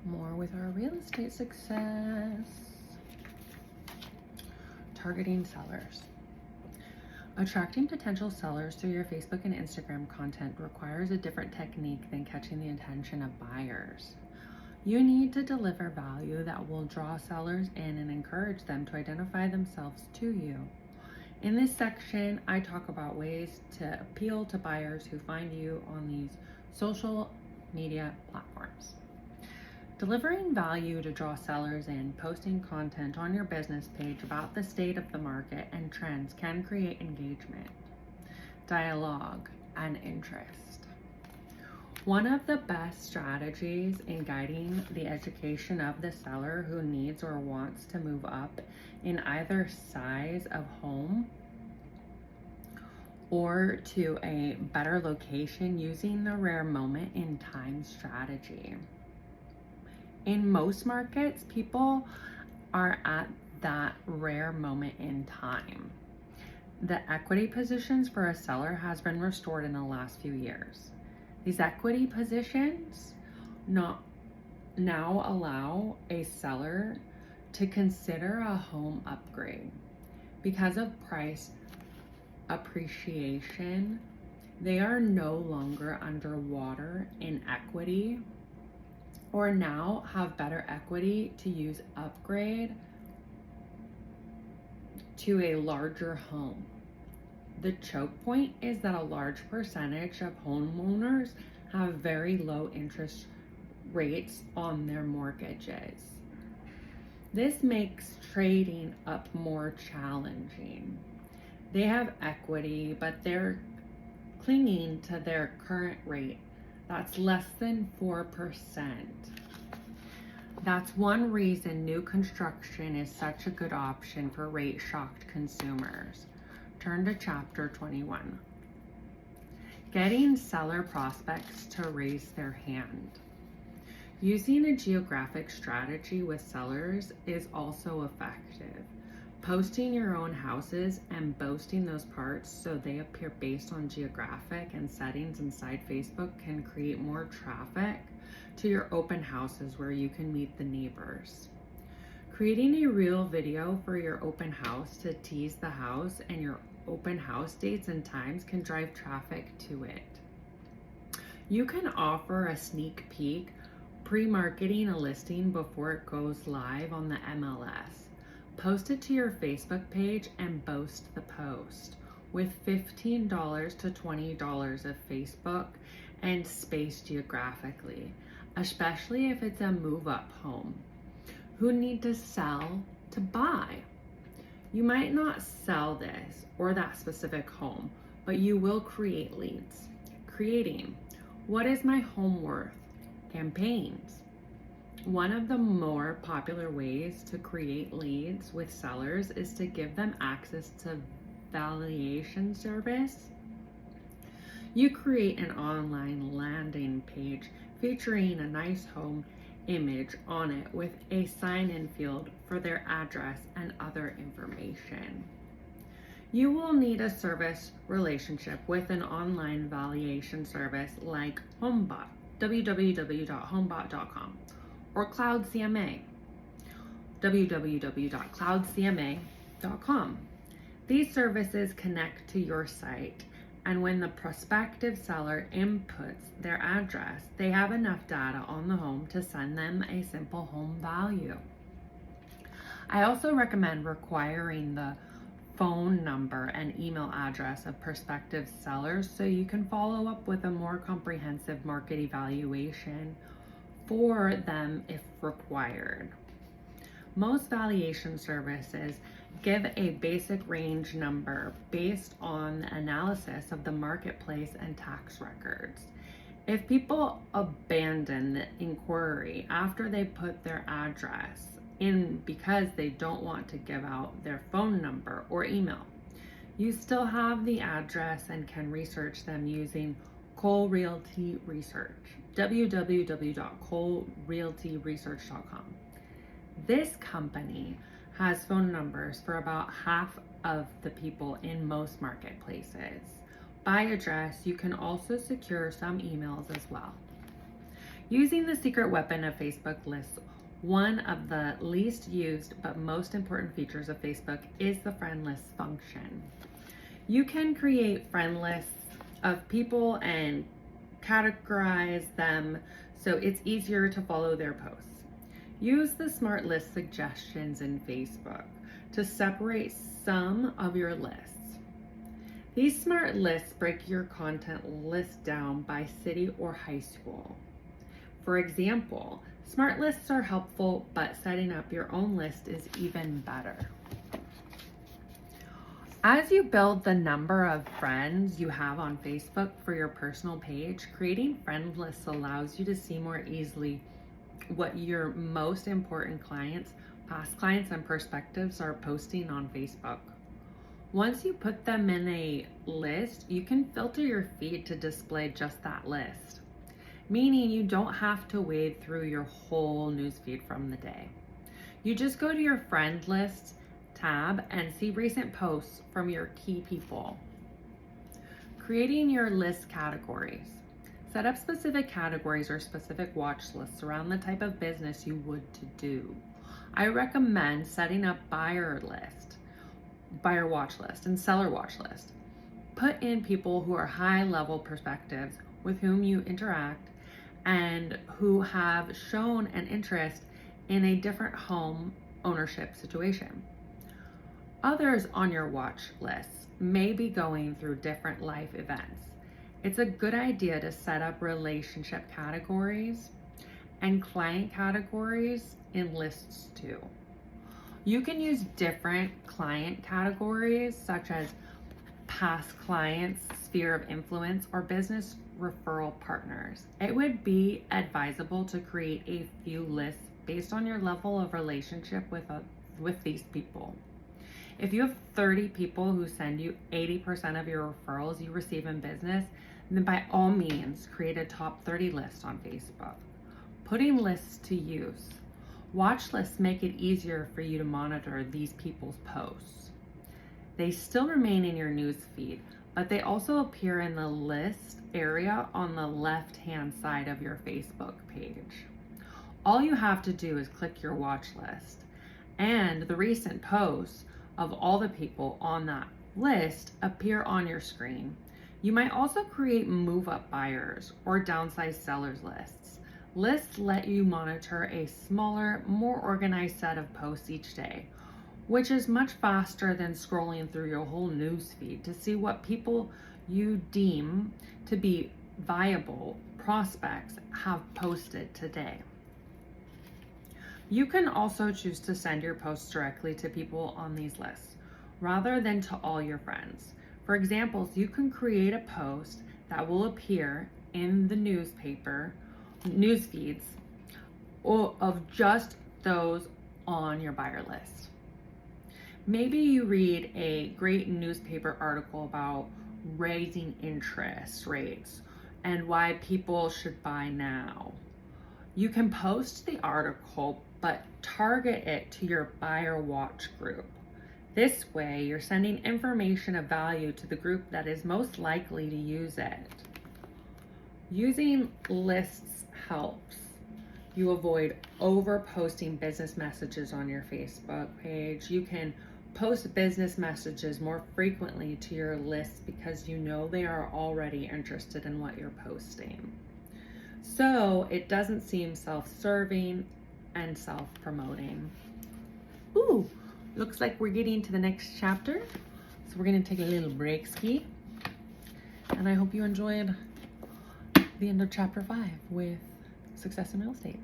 More with our real estate success. Targeting sellers. Attracting potential sellers through your Facebook and Instagram content requires a different technique than catching the attention of buyers. You need to deliver value that will draw sellers in and encourage them to identify themselves to you. In this section, I talk about ways to appeal to buyers who find you on these social media platforms. Delivering value to draw sellers in, posting content on your business page about the state of the market and trends can create engagement, dialogue, and interest. One of the best strategies in guiding the education of the seller who needs or wants to move up in either size of home or to a better location using the rare moment in time strategy. In most markets, people are at that rare moment in time. The equity positions for a seller has been restored in the last few years. These equity positions now allow a seller to consider a home upgrade. Because of price appreciation, they are no longer underwater in equity or now have better equity to use upgrade to a larger home. The choke point is that a large percentage of homeowners have very low interest rates on their mortgages. This makes trading up more challenging. They have equity, but they're clinging to their current rate. That's less than 4%. That's one reason new construction is such a good option for rate-shocked consumers. Turn to chapter 21. Getting seller prospects to raise their hand. Using a geographic strategy with sellers is also effective. Posting your own houses and boasting those parts so they appear based on geographic and settings inside Facebook can create more traffic to your open houses where you can meet the neighbors. Creating a real video for your open house to tease the house and your open house dates and times can drive traffic to it. You can offer a sneak peek, pre-marketing a listing before it goes live on the MLS. Post it to your Facebook page and boast the post with $15 to $20 of Facebook and spaced geographically, especially if it's a move-up home. Who need to sell to buy? You might not sell this or that specific home, but you will create leads. Creating "What is my home worth?" campaigns. One of the more popular ways to create leads with sellers is to give them access to valuation service. You create an online landing page featuring a nice home image on it with a sign-in field for their address and other information. You will need a service relationship with an online valuation service like HomeBot, www.homebot.com, or CloudCMA, www.cloudcma.com. These services connect to your site, and when the prospective seller inputs their address, they have enough data on the home to send them a simple home value. I also recommend requiring the phone number and email address of prospective sellers so you can follow up with a more comprehensive market evaluation for them if required. Most valuation services give a basic range number based on the analysis of the marketplace and tax records. If people abandon the inquiry after they put their address in because they don't want to give out their phone number or email, you still have the address and can research them using Cole Realty Research, www.colerealtyresearch.com. This company has phone numbers for about half of the people in most marketplaces. By address, you can also secure some emails as well. Using the secret weapon of Facebook lists, one of the least used but most important features of Facebook is the friend list function. You can create friend lists of people and categorize them so it's easier to follow their posts. Use the smart list suggestions in Facebook to separate some of your lists. These smart lists break your content list down by city or high school. For example, smart lists are helpful, but setting up your own list is even better. As you build the number of friends you have on Facebook for your personal page, creating friend lists allows you to see more easily what your most important clients, past clients, and prospectives are posting on Facebook. Once you put them in a list, you can filter your feed to display just that list, meaning you don't have to wade through your whole newsfeed from the day. You just go to your friend list tab and see recent posts from your key people. Creating your list categories. Set up specific categories or specific watch lists around the type of business you would to do. I recommend setting up buyer watch list, and seller watch list. Put in people who are high level perspectives with whom you interact and who have shown an interest in a different home ownership situation. Others on your watch list may be going through different life events. It's a good idea to set up relationship categories and client categories in lists too. You can use different client categories such as past clients, sphere of influence, or business referral partners. It would be advisable to create a few lists based on your level of relationship with these people. If you have 30 people who send you 80% of your referrals you receive in business, then by all means, create a top 30 list on Facebook. Putting lists to use. Watch lists make it easier for you to monitor these people's posts. They still remain in your news feed, but they also appear in the list area on the left-hand side of your Facebook page. All you have to do is click your watch list, and the recent posts of all the people on that list appear on your screen. You might also create move-up buyers or downsize sellers lists. Lists let you monitor a smaller, more organized set of posts each day, which is much faster than scrolling through your whole news feed to see what people you deem to be viable prospects have posted today. You can also choose to send your posts directly to people on these lists, rather than to all your friends. For example, you can create a post that will appear in the news feeds of just those on your buyer list. Maybe you read a great newspaper article about raising interest rates and why people should buy now. You can post the article, but target it to your buyer watch group. This way, you're sending information of value to the group that is most likely to use it. Using lists helps you avoid over-posting business messages on your Facebook page. You can post business messages more frequently to your lists because you know they are already interested in what you're posting. So it doesn't seem self-serving and self-promoting. Ooh, looks like we're getting to the next chapter. So we're gonna take a little break ski. And I hope you enjoyed the end of chapter 5 with success in real estate.